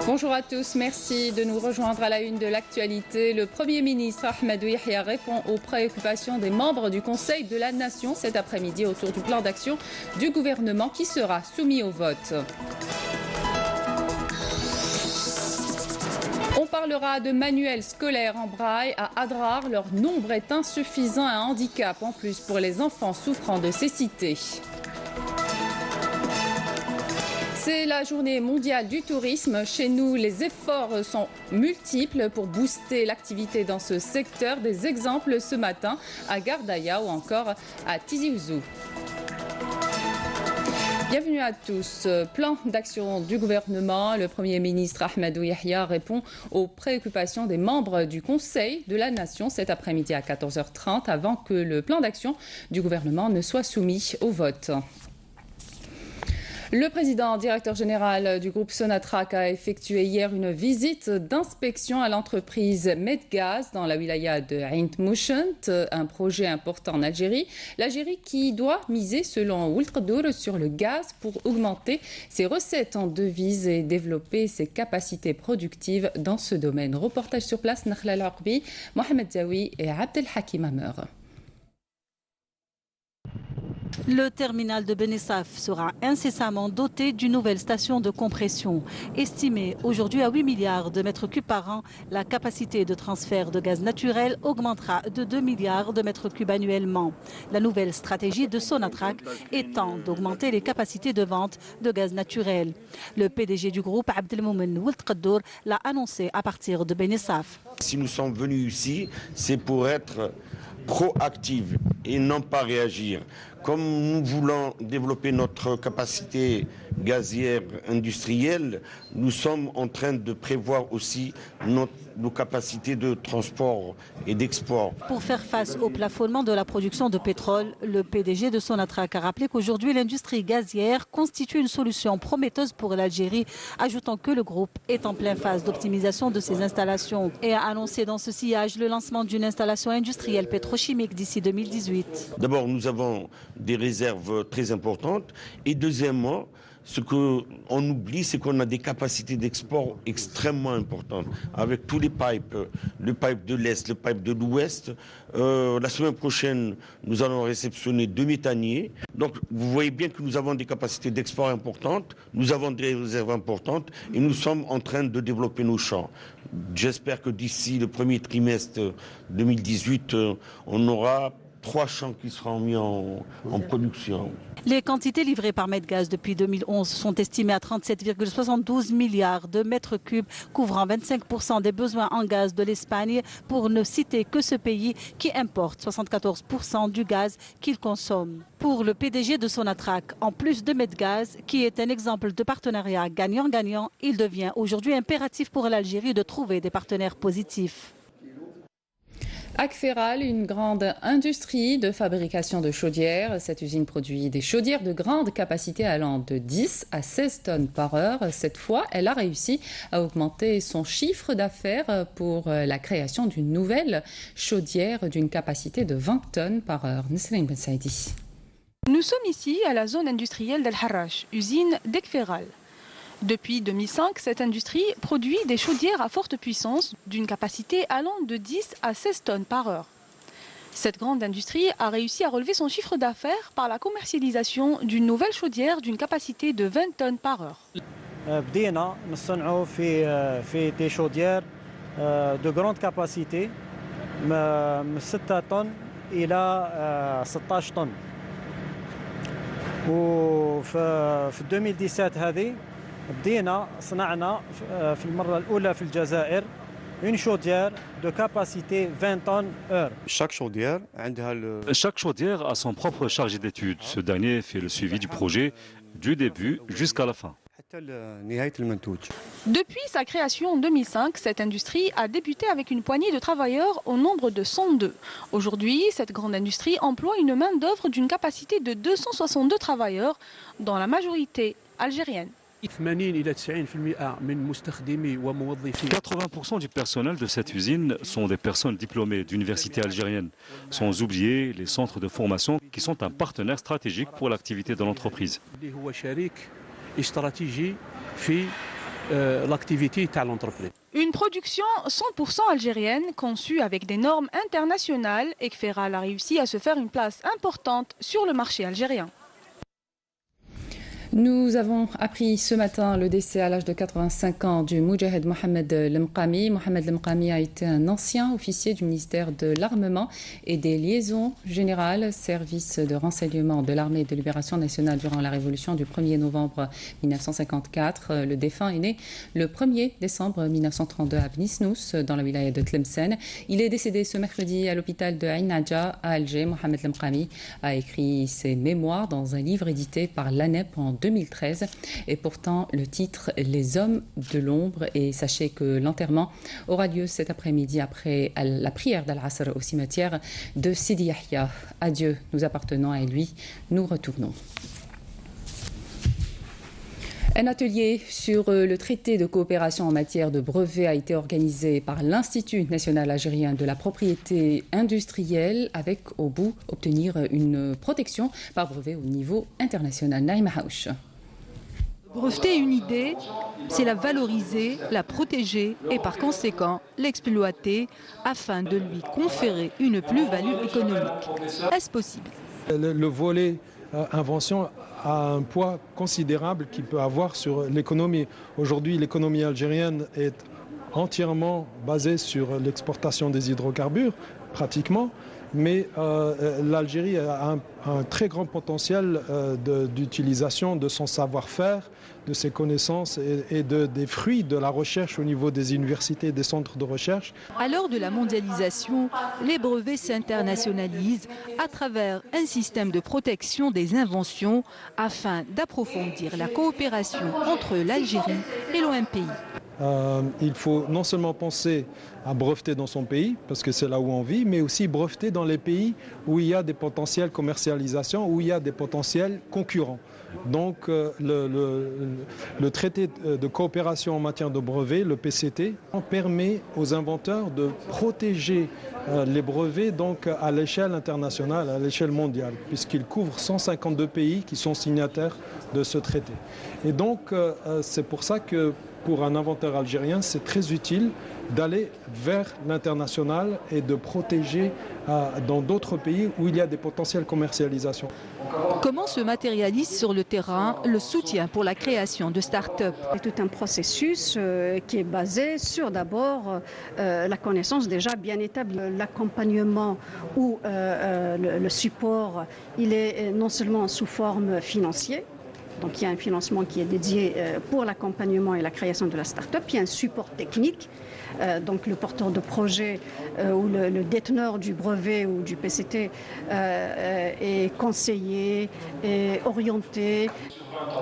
Bonjour à tous, merci de nous rejoindre à la une de l'actualité. Le Premier ministre Ahmadou Yahya répond aux préoccupations des membres du Conseil de la Nation cet après-midi autour du plan d'action du gouvernement qui sera soumis au vote. On parlera de manuels scolaires en braille à Adrar. Leur nombre est insuffisant, un handicap en plus pour les enfants souffrant de cécité. C'est la journée mondiale du tourisme. Chez nous, les efforts sont multiples pour booster l'activité dans ce secteur. Des exemples ce matin à Gardaya ou encore à Tizi Ouzou. Bienvenue à tous. Plan d'action du gouvernement. Le Premier ministre Ahmadou Yahya répond aux préoccupations des membres du Conseil de la Nation cet après-midi à 14h30 avant que le plan d'action du gouvernement ne soit soumis au vote. Le président directeur général du groupe Sonatrach a effectué hier une visite d'inspection à l'entreprise Medgaz dans la wilaya de Ain Mouchent, un projet important en Algérie. L'Algérie qui doit miser, selon Ould Qaddour, sur le gaz pour augmenter ses recettes en devises et développer ses capacités productives dans ce domaine. Reportage sur place, Nakhla Al-Arbi, Mohamed Zawi et Abdel Hakim Amer. Le terminal de Benessaf sera incessamment doté d'une nouvelle station de compression. Estimée aujourd'hui à 8 milliards de mètres cubes par an, la capacité de transfert de gaz naturel augmentera de 2 milliards de mètres cubes annuellement. La nouvelle stratégie de Sonatrach étant d'augmenter les capacités de vente de gaz naturel. Le PDG du groupe, Abdelmoumen Ould Qaddour, l'a annoncé à partir de Benessaf. Si nous sommes venus ici, c'est pour être proactifs et non pas réagir. Comme nous voulons développer notre capacité gazière industrielle, nous sommes en train de prévoir aussi nos capacités de transport et d'export. Pour faire face au plafonnement de la production de pétrole, le PDG de Sonatrach a rappelé qu'aujourd'hui l'industrie gazière constitue une solution prometteuse pour l'Algérie, ajoutant que le groupe est en pleine phase d'optimisation de ses installations et a annoncé dans ce sillage le lancement d'une installation industrielle pétrochimique d'ici 2018. D'abord, nous avons des réserves très importantes et deuxièmement, ce qu'on oublie, c'est qu'on a des capacités d'export extrêmement importantes avec tous les pipes, le pipe de l'Est, le pipe de l'Ouest. La semaine prochaine, nous allons réceptionner 2 méthaniers. Donc vous voyez bien que nous avons des capacités d'export importantes, nous avons des réserves importantes et nous sommes en train de développer nos champs. J'espère que d'ici le premier trimestre 2018, on aura 3 champs qui seront mis en production. Les quantités livrées par Medgaz depuis 2011 sont estimées à 37,72 milliards de mètres cubes, couvrant 25% des besoins en gaz de l'Espagne, pour ne citer que ce pays qui importe 74% du gaz qu'il consomme. Pour le PDG de Sonatrach, en plus de Medgaz, qui est un exemple de partenariat gagnant-gagnant, il devient aujourd'hui impératif pour l'Algérie de trouver des partenaires positifs. Akferal, une grande industrie de fabrication de chaudières. Cette usine produit des chaudières de grande capacité allant de 10 à 16 tonnes par heure. Cette fois, elle a réussi à augmenter son chiffre d'affaires pour la création d'une nouvelle chaudière d'une capacité de 20 tonnes par heure. Nesrine Ben Saidi. Nous sommes ici à la zone industrielle d'El Harrach, usine d'Akferal. Depuis 2005, cette industrie produit des chaudières à forte puissance d'une capacité allant de 10 à 16 tonnes par heure. Cette grande industrie a réussi à relever son chiffre d'affaires par la commercialisation d'une nouvelle chaudière d'une capacité de 20 tonnes par heure. بدينا نصنعوا في des chaudières de grande capacité من 6 طن إلى 16 طن. وفي 2017 هذه بدينا صنعنا في المرة الأولى في الجزائر une chaudière de capacité 20 tonnes heure. Chaque chaudière a son propre chargé d'études. Ce dernier fait le suivi du projet du début jusqu'à la fin. Depuis sa création en 2005, cette industrie a débuté avec une poignée de travailleurs au nombre de 102. Aujourd'hui, cette grande industrie emploie une main-d'œuvre d'une capacité de 262 travailleurs, dont la majorité algérienne. 80% du personnel de cette usine sont des personnes diplômées d'universités algériennes, sans oublier les centres de formation qui sont un partenaire stratégique pour l'activité de l'entreprise. l'activité de l'entreprise. Une production 100% algérienne, conçue avec des normes internationales, et Ekferal a réussi à se faire une place importante sur le marché algérien. Nous avons appris ce matin le décès à l'âge de 85 ans du Moudjahed Mohamed Lemqami. Mohamed Lemqami a été un ancien officier du ministère de l'Armement et des Liaisons Générales, service de renseignement de l'armée de libération nationale durant la révolution du 1er novembre 1954. Le défunt est né le 1er décembre 1932 à Bnisnous, dans la wilaya de Tlemcen. Il est décédé ce mercredi à l'hôpital de Ain Nadja à Alger. Mohamed Lemqami a écrit ses mémoires dans un livre édité par l'ANEP en 2013 et pourtant le titre Les Hommes de l'ombre. Et sachez que l'enterrement aura lieu cet après-midi après la prière d'Al-Asr au cimetière de Sidi Yahya. Adieu, nous appartenons à lui, nous retournons. Un atelier sur le traité de coopération en matière de brevets a été organisé par l'Institut national algérien de la propriété industrielle avec au bout obtenir une protection par brevet au niveau international. Naïma Haouch. Breveter une idée, c'est la valoriser, la protéger et par conséquent l'exploiter afin de lui conférer une plus-value économique. Est-ce possible ? Le volet invention a un poids considérable qu'il peut avoir sur l'économie. Aujourd'hui, l'économie algérienne est entièrement basée sur l'exportation des hydrocarbures, pratiquement, mais l'Algérie a un très grand potentiel d'utilisation de son savoir-faire, de ses connaissances et des fruits de la recherche au niveau des universités et des centres de recherche. À l'heure de la mondialisation, les brevets s'internationalisent à travers un système de protection des inventions afin d'approfondir la coopération entre l'Algérie et l'OMPI. Il faut non seulement penser à breveter dans son pays, parce que c'est là où on vit, mais aussi breveter dans les pays où il y a des potentiels commercialisation, où il y a des potentiels concurrents. Donc le traité de coopération en matière de brevets, le PCT, permet aux inventeurs de protéger les brevets donc, à l'échelle internationale, à l'échelle mondiale, puisqu'il couvre 152 pays qui sont signataires de ce traité. Et donc c'est pour ça que pour un inventeur algérien, c'est très utile d'aller vers l'international et de protéger dans d'autres pays où il y a des potentiels commercialisation. Comment se matérialise sur le terrain le soutien pour la création de start-up ? C'est tout un processus qui est basé sur d'abord la connaissance déjà bien établie. L'accompagnement ou le support, il est non seulement sous forme financière. Donc il y a un financement qui est dédié pour l'accompagnement et la création de la start-up. Il y a un support technique. Donc le porteur de projet ou le déteneur du brevet ou du PCT est conseillé, est orienté.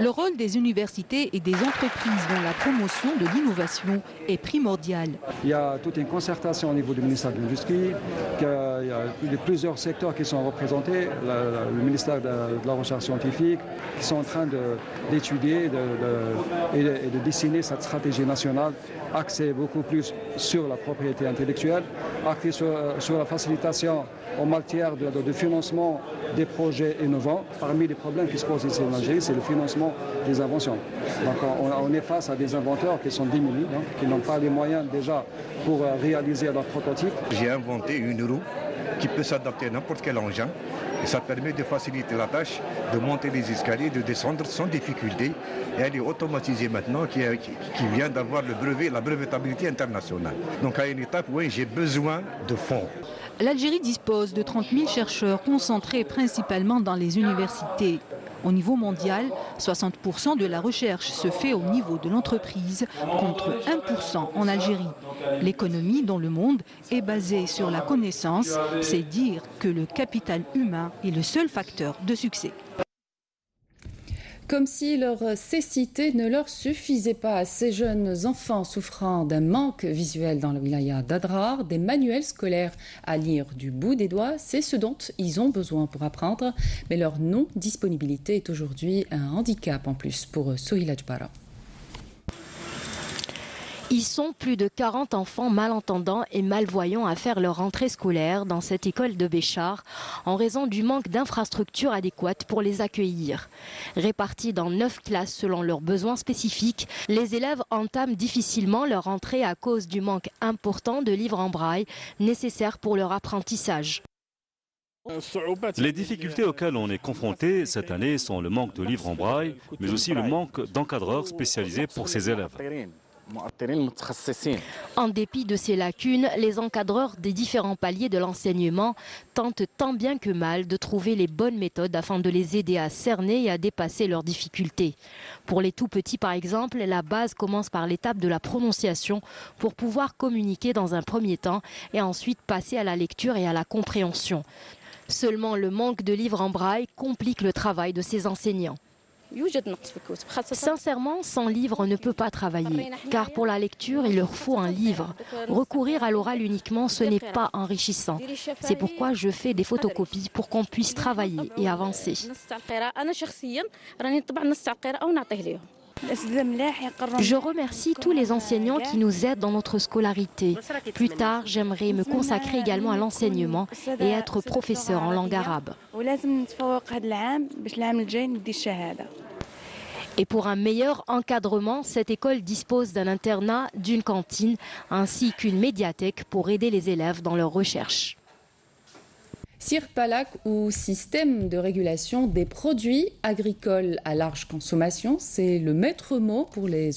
Le rôle des universités et des entreprises dans la promotion de l'innovation est primordial. Il y a toute une concertation au niveau du ministère de l'Industrie, il y a plusieurs secteurs qui sont représentés, le ministère de la Recherche scientifique, qui sont en train d'étudier et de dessiner cette stratégie nationale, axée beaucoup plus sur la propriété intellectuelle, axée sur la facilitation en matière de financement des projets innovants. Parmi les problèmes qui se posent ici en Algérie, c'est le financement des inventions. Donc on est face à des inventeurs qui sont démunis, qui n'ont pas les moyens déjà pour réaliser leur prototype. J'ai inventé une roue qui peut s'adapter à n'importe quel engin. Et ça permet de faciliter la tâche, de monter les escaliers, de descendre sans difficulté. Et elle est automatisée maintenant, qui vient d'avoir le brevet, la brevetabilité internationale. Donc à une étape où j'ai besoin de fonds. L'Algérie dispose de 30 000 chercheurs concentrés principalement dans les universités. Au niveau mondial, 60% de la recherche se fait au niveau de l'entreprise, contre 1% en Algérie. L'économie dans le monde est basée sur la connaissance, c'est dire que le capital humain est le seul facteur de succès. Comme si leur cécité ne leur suffisait pas à ces jeunes enfants souffrant d'un manque visuel dans la wilaya d'Adrar, des manuels scolaires à lire du bout des doigts, c'est ce dont ils ont besoin pour apprendre. Mais leur non-disponibilité est aujourd'hui un handicap en plus pour Souhila Djbara. Ils sont plus de 40 enfants malentendants et malvoyants à faire leur rentrée scolaire dans cette école de Béchar en raison du manque d'infrastructures adéquates pour les accueillir. Répartis dans 9 classes selon leurs besoins spécifiques, les élèves entament difficilement leur rentrée à cause du manque important de livres en braille nécessaires pour leur apprentissage. Les difficultés auxquelles on est confronté cette année sont le manque de livres en braille, mais aussi le manque d'encadreurs spécialisés pour ces élèves. En dépit de ces lacunes, les encadreurs des différents paliers de l'enseignement tentent tant bien que mal de trouver les bonnes méthodes afin de les aider à cerner et à dépasser leurs difficultés. Pour les tout petits par exemple, la base commence par l'étape de la prononciation pour pouvoir communiquer dans un premier temps et ensuite passer à la lecture et à la compréhension. Seulement le manque de livres en braille complique le travail de ces enseignants. Sincèrement, sans livre, on ne peut pas travailler, car pour la lecture, il leur faut un livre. Recourir à l'oral uniquement, ce n'est pas enrichissant. C'est pourquoi je fais des photocopies pour qu'on puisse travailler et avancer. Je remercie tous les enseignants qui nous aident dans notre scolarité. Plus tard, j'aimerais me consacrer également à l'enseignement et être professeur en langue arabe. Et pour un meilleur encadrement, cette école dispose d'un internat, d'une cantine ainsi qu'une médiathèque pour aider les élèves dans leurs recherches. CIRPALAC ou système de régulation des produits agricoles à large consommation, c'est le maître mot pour les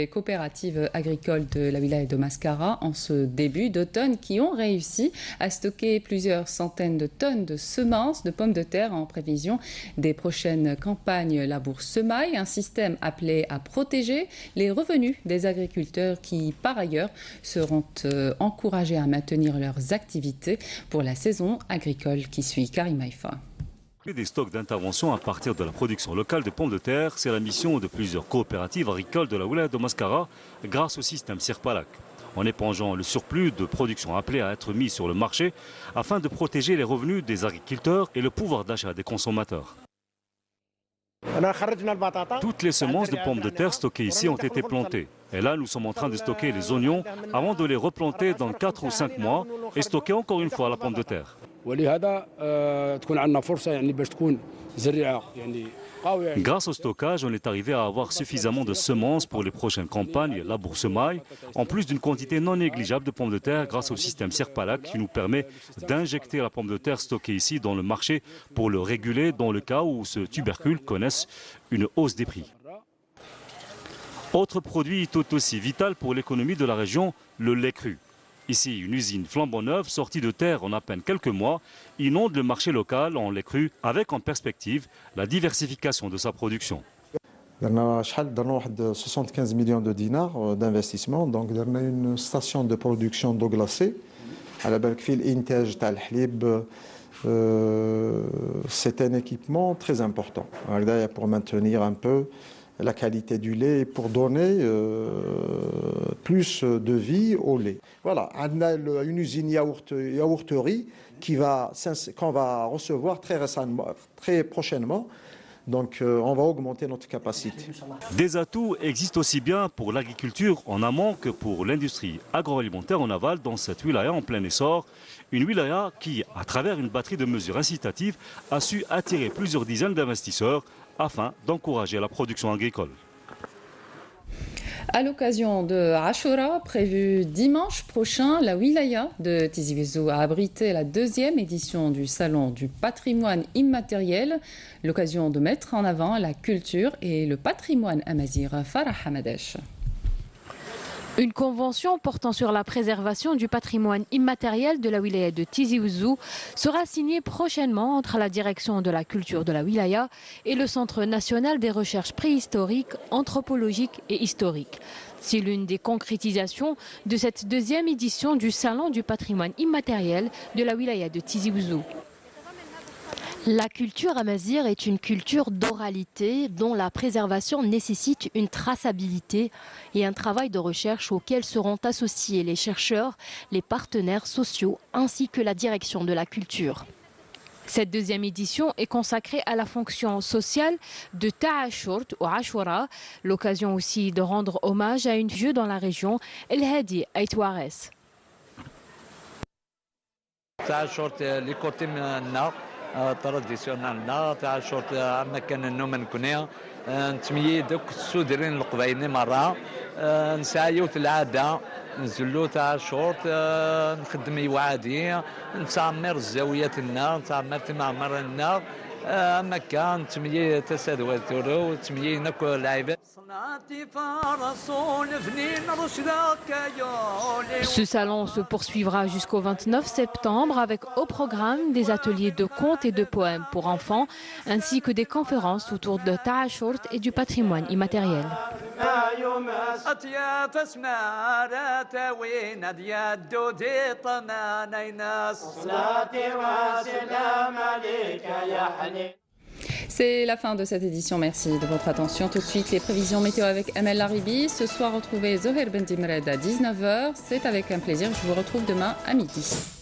coopératives agricoles de la wilaya de Mascara en ce début d'automne qui ont réussi à stocker plusieurs centaines de tonnes de semences de pommes de terre en prévision des prochaines campagnes labour-semaille, un système appelé à protéger les revenus des agriculteurs qui, par ailleurs, seront encouragés à maintenir leurs activités pour la saison agricole qui suit. Karim Haïfa. Des stocks d'intervention à partir de la production locale de pommes de terre, c'est la mission de plusieurs coopératives agricoles de la wilaya de Mascara grâce au système CIRPALAC. En épongeant le surplus de production appelé à être mis sur le marché afin de protéger les revenus des agriculteurs et le pouvoir d'achat des consommateurs. Toutes les semences de pommes de terre stockées ici ont été plantées. Et là, nous sommes en train de stocker les oignons avant de les replanter dans 4 ou 5 mois et stocker encore une fois la pomme de terre. Grâce au stockage, on est arrivé à avoir suffisamment de semences pour les prochaines campagnes labour-semaille, en plus d'une quantité non négligeable de pommes de terre grâce au système CIRPALAC qui nous permet d'injecter la pomme de terre stockée ici dans le marché pour le réguler dans le cas où ce tubercule connaisse une hausse des prix. Autre produit tout aussi vital pour l'économie de la région, le lait cru. Ici, une usine flambant neuve, sortie de terre en à peine quelques mois, inonde le marché local en lait cru avec en perspective la diversification de sa production. On a 75 millions de dinars d'investissement, donc on a une station de production d'eau glacée. C'est un équipement très important pour maintenir un peu la qualité du lait et pour donner plus de vie au lait. Voilà, on a une usine yaourterie qu'on va recevoir très prochainement. Donc on va augmenter notre capacité. Des atouts existent aussi bien pour l'agriculture en amont que pour l'industrie agroalimentaire en aval dans cette wilaya en plein essor. Une wilaya qui, à travers une batterie de mesures incitatives, a su attirer plusieurs dizaines d'investisseurs afin d'encourager la production agricole. À l'occasion de Ashura, prévu dimanche prochain, la wilaya de Tizi Ouzou a abrité la 2e édition du Salon du patrimoine immatériel, l'occasion de mettre en avant la culture et le patrimoine amazigh. Farah Hamadesh. Une convention portant sur la préservation du patrimoine immatériel de la wilaya de Tizi Ouzou sera signée prochainement entre la direction de la culture de la wilaya et le Centre national des recherches préhistoriques, anthropologiques et historiques. C'est l'une des concrétisations de cette 2e édition du Salon du patrimoine immatériel de la wilaya de Tizi Ouzou. La culture amazigh est une culture d'oralité dont la préservation nécessite une traçabilité et un travail de recherche auquel seront associés les chercheurs, les partenaires sociaux ainsi que la direction de la culture. Cette deuxième édition est consacrée à la fonction sociale de Ta'ashurt ou Ashura, l'occasion aussi de rendre hommage à une vieux dans la région, El Hadi Aitwares. Ta'ashurt li côté na traditionnellement Ta'ashurt amakan no man kunia نتميي دوك السودرين القبايلين مرة نسعيو العادة نزلو تاع الشورت نخدم يوعادي نتعمر الزاوية لنا نتعمر معمر لنا مكة نتميي تسادوات تورو نتميي ناكل العباد. Ce salon se poursuivra jusqu'au 29 septembre avec au programme des ateliers de contes et de poèmes pour enfants ainsi que des conférences autour de Ta'ashurt et du patrimoine immatériel. C'est la fin de cette édition. Merci de votre attention. Tout de suite, les prévisions météo avec Amel Laribi. Ce soir, retrouvez Zoher Bendimred à 19h. C'est avec un plaisir. Je vous retrouve demain à midi.